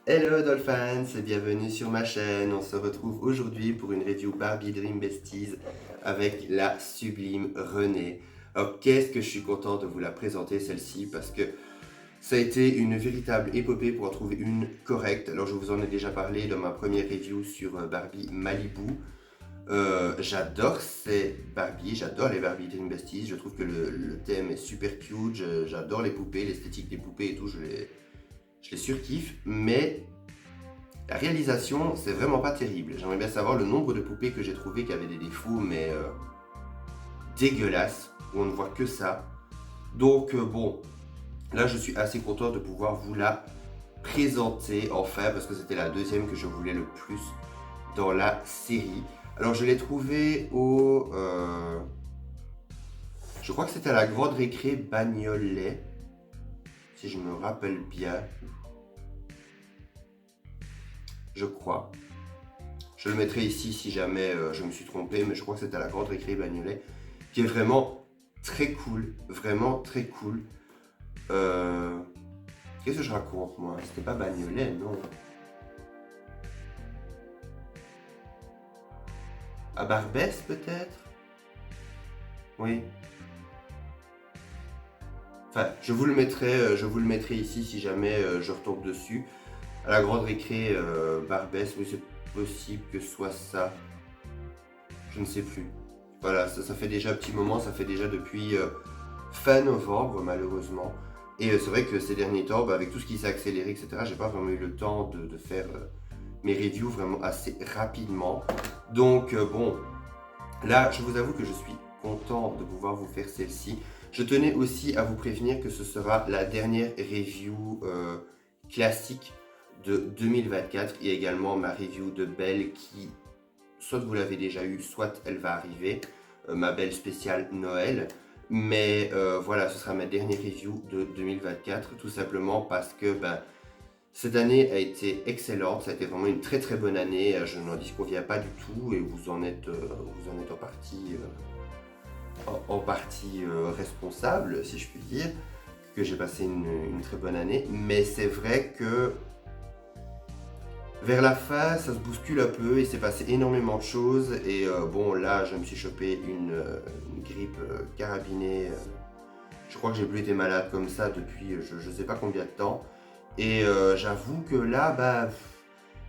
Hello Dolphins et bienvenue sur ma chaîne. On se retrouve aujourd'hui pour une review Barbie Dream Besties avec la sublime Renée. Alors qu'est-ce que je suis content de vous la présenter celle-ci parce que ça a été une véritable épopée pour en trouver une correcte. Alors je vous en ai déjà parlé dans ma première review sur Barbie Malibu. J'adore ces Barbie, j'adore les Barbie Dream Besties. Je trouve que le thème est super cute. J'adore les poupées, l'esthétique des poupées et tout. Je les surkiffe, mais la réalisation, c'est vraiment pas terrible. J'aimerais bien savoir le nombre de poupées que j'ai trouvées qui avaient des défauts, mais dégueulasses, où on ne voit que ça. Donc bon, là je suis assez content de pouvoir vous la présenter enfin, parce que c'était la deuxième que je voulais le plus dans la série. Alors je l'ai trouvée au... je crois que c'était à la Grande Récré Bagnolet, si je me rappelle bien. Je crois. Je le mettrai ici si jamais je me suis trompé, mais je crois que c'était à la Grande Récré Bagnolet, qui est vraiment très cool. Qu'est-ce que je raconte moi? C'était pas Bagnolet, non. À Barbès peut-être? Oui. Enfin, je vous le mettrai ici si jamais je retombe dessus. À la Grande Récré Barbès, oui c'est possible que ce soit ça. Je ne sais plus. Voilà, ça fait déjà un petit moment, ça fait déjà depuis fin novembre malheureusement. Et c'est vrai que ces derniers temps, avec tout ce qui s'est accéléré, etc., j'ai pas vraiment eu le temps de faire mes reviews vraiment assez rapidement. Donc bon, là je vous avoue que je suis content de pouvoir vous faire celle-ci. Je tenais aussi à vous prévenir que ce sera la dernière review classique de 2024 et également ma review de Belle qui, soit vous l'avez déjà eu, soit elle va arriver, ma Belle spéciale Noël. Mais voilà, ce sera ma dernière review de 2024, tout simplement parce que cette année a été excellente, ça a été vraiment une très très bonne année, je n'en disconviens pas du tout et vous en êtes en partie responsable, si je puis dire, que j'ai passé une très bonne année. Mais c'est vrai que vers la fin, ça se bouscule un peu, il s'est passé énormément de choses et bon là je me suis chopé une grippe carabinée. Je crois que j'ai plus été malade comme ça depuis je sais pas combien de temps. Et j'avoue que là,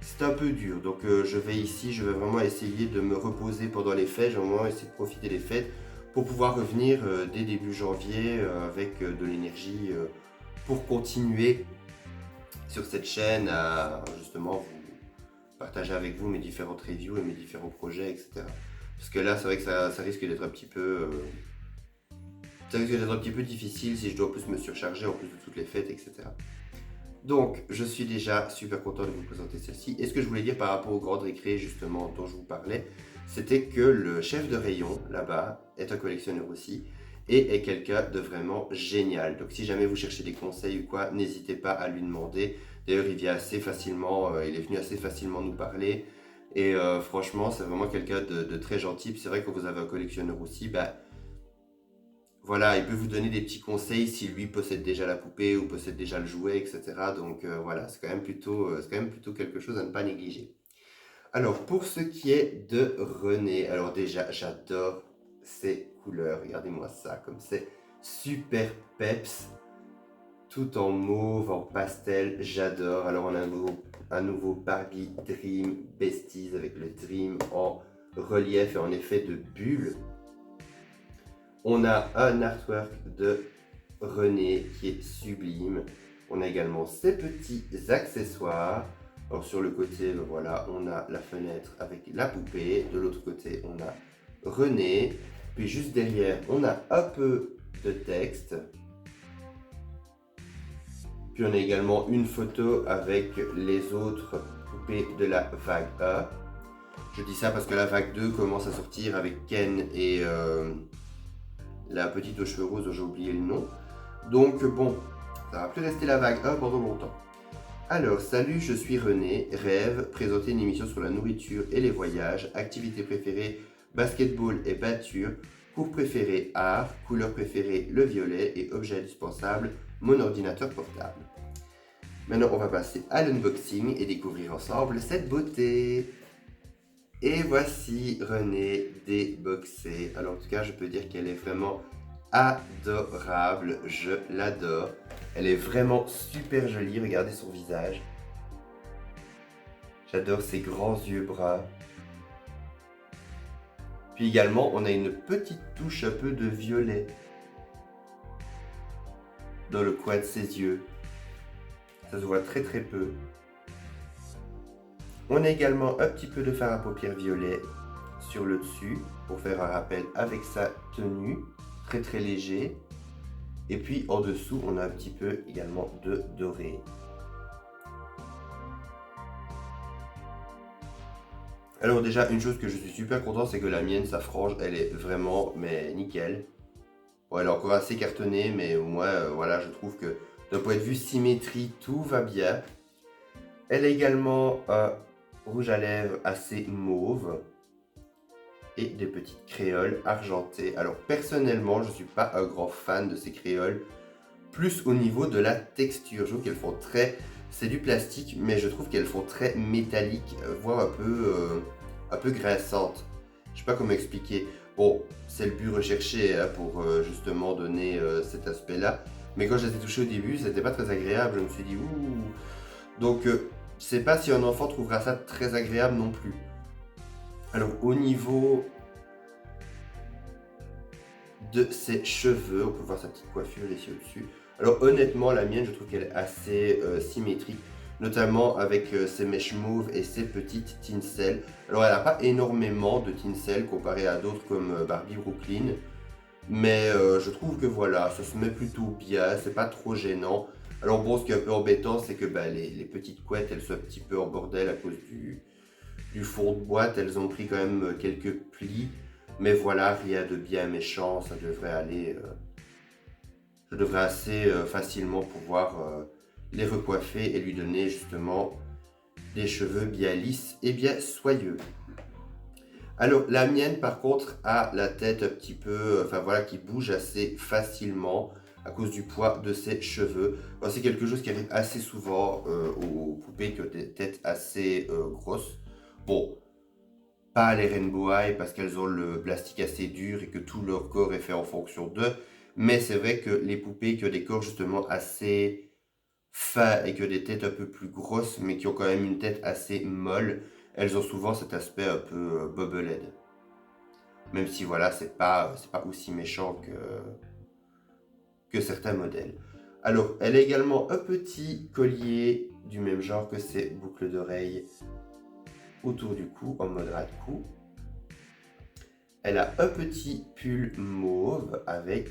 c'est un peu dur. Donc je vais vraiment essayer de me reposer pendant les fêtes. Je vais vraiment essayer de profiter des fêtes pour pouvoir revenir dès début janvier avec de l'énergie pour continuer sur cette chaîne à justement vous partager avec vous mes différentes reviews et mes différents projets, etc. Parce que là, c'est vrai que ça risque d'être un petit peu... ça risque d'être un petit peu difficile si je dois en plus me surcharger en plus de toutes les fêtes, etc. Donc, je suis déjà super content de vous présenter celle-ci. Et ce que je voulais dire par rapport aux grandes récré, justement, dont je vous parlais, c'était que le chef de rayon, là-bas, est un collectionneur aussi, et est quelqu'un de vraiment génial. Donc, si jamais vous cherchez des conseils ou quoi, n'hésitez pas à lui demander. D'ailleurs, il vient assez facilement, il est venu assez facilement nous parler. Et franchement, c'est vraiment quelqu'un de très gentil. Puis c'est vrai que quand vous avez un collectionneur aussi, voilà, il peut vous donner des petits conseils si lui possède déjà la poupée ou possède déjà le jouet, etc. Donc voilà, c'est quand même plutôt quelque chose à ne pas négliger. Alors, pour ce qui est de René, alors déjà, j'adore ces couleurs. Regardez-moi ça, comme c'est super peps, tout en mauve, en pastel, j'adore. Alors, on a un nouveau Barbie Dream Besties avec le Dream en relief et en effet de bulle. On a un artwork de René qui est sublime. On a également ces petits accessoires. Alors sur le côté, voilà, on a la fenêtre avec la poupée. De l'autre côté, on a René. Puis juste derrière, on a un peu de texte. Puis on a également une photo avec les autres poupées de la vague 1. Je dis ça parce que la vague 2 commence à sortir avec Ken et la petite aux cheveux roses dont j'ai oublié le nom. Donc bon, ça va plus rester la vague 1 pendant longtemps. Alors, salut, je suis René, rêve, présenter une émission sur la nourriture et les voyages, activité préférée, basketball et peinture, cours préféré, art, couleur préférée, le violet et objet indispensable, mon ordinateur portable. Maintenant, on va passer à l'unboxing et découvrir ensemble cette beauté. Et voici Renée déboxée. Alors, en tout cas, je peux dire qu'elle est vraiment adorable. Je l'adore. Elle est vraiment super jolie. Regardez son visage. J'adore ses grands yeux bruns. Puis également, on a une petite touche un peu de violet dans le coin de ses yeux. Ça se voit très très peu. On a également un petit peu de fard à paupières violet sur le dessus pour faire un rappel avec sa tenue, très très léger. Et puis en dessous, on a un petit peu également de doré. Alors déjà, une chose que je suis super content, c'est que la mienne, sa frange, elle est vraiment mais nickel. Bon, elle est encore assez cartonnée, mais moi, voilà, je trouve que d'un point de vue symétrie, tout va bien. Elle a également un rouge à lèvres assez mauve et des petites créoles argentées. Alors personnellement, je ne suis pas un grand fan de ces créoles, plus au niveau de la texture. Je trouve qu'elles font très... C'est du plastique, mais je trouve qu'elles font très métalliques, voire un peu grinçantes. Je sais pas comment expliquer. Bon, c'est le but recherché hein, pour justement donner cet aspect-là. Mais quand je les ai touchées au début, c'était pas très agréable. Je me suis dit, ouh. Donc, je sais pas si un enfant trouvera ça très agréable non plus. Alors, au niveau de ses cheveux, on peut voir sa petite coiffure ici au-dessus. Alors, honnêtement, la mienne, je trouve qu'elle est assez symétrique, notamment avec ses mèches mauves et ses petites tinsel. Alors, elle n'a pas énormément de tinsel comparé à d'autres comme Barbie Brooklyn. Mais je trouve que voilà, ça se met plutôt bien, c'est pas trop gênant. Alors bon, ce qui est un peu embêtant, c'est que bah, les petites couettes, elles sont un petit peu en bordel à cause du fond de boîte. Elles ont pris quand même quelques plis. Mais voilà, rien de bien méchant, ça devrait aller. Je devrais assez facilement pouvoir les recoiffer et lui donner justement des cheveux bien lisses et bien soyeux. Alors, la mienne, par contre, a la tête un petit peu, enfin voilà, qui bouge assez facilement à cause du poids de ses cheveux. Alors, c'est quelque chose qui arrive assez souvent aux poupées qui ont des têtes assez grosses. Bon, pas les Rainbow High parce qu'elles ont le plastique assez dur et que tout leur corps est fait en fonction d'eux. Mais c'est vrai que les poupées qui ont des corps justement assez fins et qui ont des têtes un peu plus grosses, mais qui ont quand même une tête assez molle, elles ont souvent cet aspect un peu bobblehead. Même si voilà, c'est pas aussi méchant que certains modèles. Alors, elle a également un petit collier du même genre que ses boucles d'oreilles autour du cou, en mode ras de cou. Elle a un petit pull mauve avec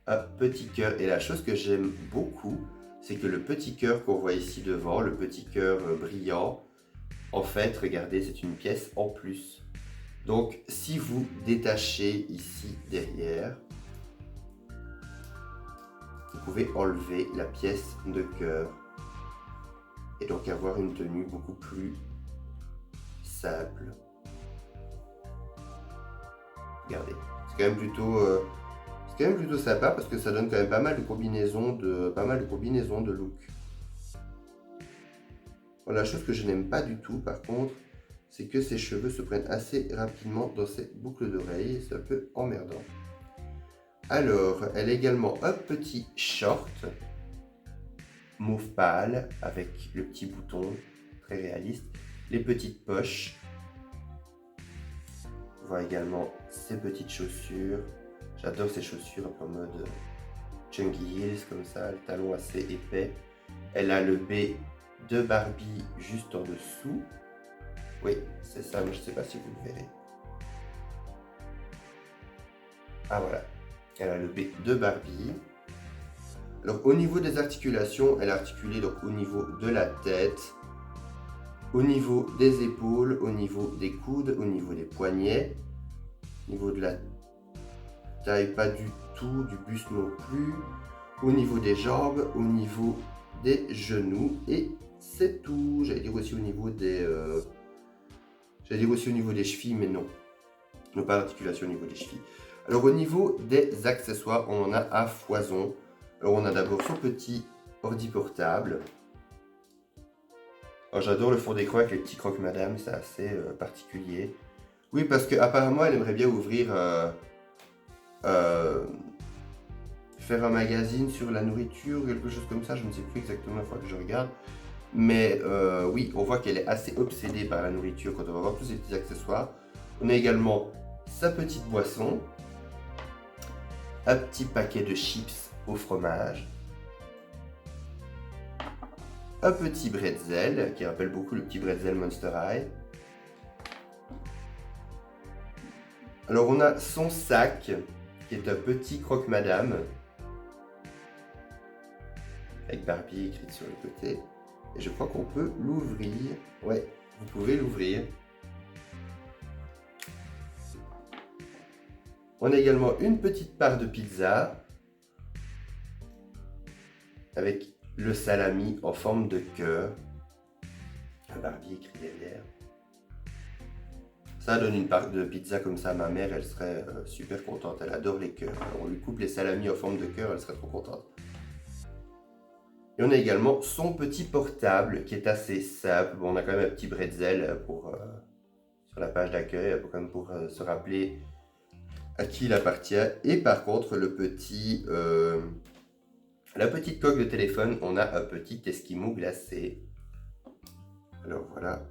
un petit cœur. Et la chose que j'aime beaucoup, c'est que le petit cœur qu'on voit ici devant, le petit cœur brillant, en fait, regardez, c'est une pièce en plus. Donc, si vous détachez ici derrière, vous pouvez enlever la pièce de cœur et donc avoir une tenue beaucoup plus simple. Regardez, c'est quand même plutôt sympa parce que ça donne quand même pas mal de combinaisons de look. Bon, la chose que je n'aime pas du tout, par contre, c'est que ses cheveux se prennent assez rapidement dans ses boucles d'oreilles. C'est un peu emmerdant. Alors, elle a également un petit short mauve pâle avec le petit bouton très réaliste, les petites poches. On voit également ses petites chaussures. J'adore ces chaussures un peu en mode chunky heels comme ça, le talon assez épais. Elle a le B de Barbie juste en dessous. Oui, c'est ça, mais je ne sais pas si vous le verrez. Ah voilà, elle a le B de Barbie. Alors au niveau des articulations, elle est articulée donc au niveau de la tête, au niveau des épaules, au niveau des coudes, au niveau des poignets, au niveau de la taille pas du tout, du buste non plus, au niveau des jambes, au niveau des genoux et c'est tout. J'allais dire aussi au niveau des chevilles, mais non. Non, pas d'articulation au niveau des chevilles. Alors au niveau des accessoires, on en a à foison. Alors on a d'abord son petit ordi portable. Oh, j'adore le fond d'écran avec les petits croque-madame, c'est assez particulier. Oui, parce qu'apparemment, elle aimerait bien ouvrir, euh, faire un magazine sur la nourriture ou quelque chose comme ça, je ne sais plus exactement la fois que je regarde. Mais oui, on voit qu'elle est assez obsédée par la nourriture quand on va voir tous ces petits accessoires. On a également sa petite boisson, un petit paquet de chips au fromage, un petit bretzel qui rappelle beaucoup le petit bretzel Monster High. Alors on a son sac qui est un petit croque-madame avec Barbie écrite sur le côté. Et je crois qu'on peut l'ouvrir. Ouais, vous pouvez l'ouvrir. On a également une petite part de pizza avec le salami en forme de cœur. Un Barbie écrit derrière. Ça donne une part de pizza comme ça à ma mère, elle serait super contente. Elle adore les cœurs. Alors on lui coupe les salamis en forme de cœur, elle serait trop contente. Et on a également son petit portable qui est assez simple. Bon, on a quand même un petit bretzel pour, sur la page d'accueil, quand même pour se rappeler à qui il appartient. Et par contre, la petite coque de téléphone, on a un petit esquimau glacé. Alors voilà.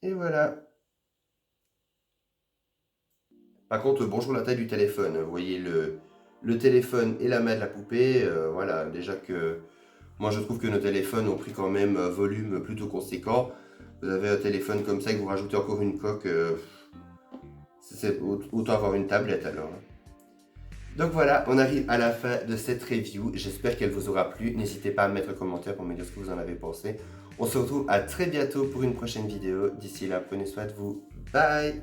Et voilà. Par contre, bonjour la taille du téléphone. Vous voyez le téléphone et la main de la poupée. Voilà, déjà que moi je trouve que nos téléphones ont pris quand même un volume plutôt conséquent. Vous avez un téléphone comme ça et que vous rajoutez encore une coque. C'est autant avoir une tablette alors. Donc voilà, on arrive à la fin de cette review. J'espère qu'elle vous aura plu. N'hésitez pas à mettre un commentaire pour me dire ce que vous en avez pensé. On se retrouve à très bientôt pour une prochaine vidéo. D'ici là, prenez soin de vous. Bye!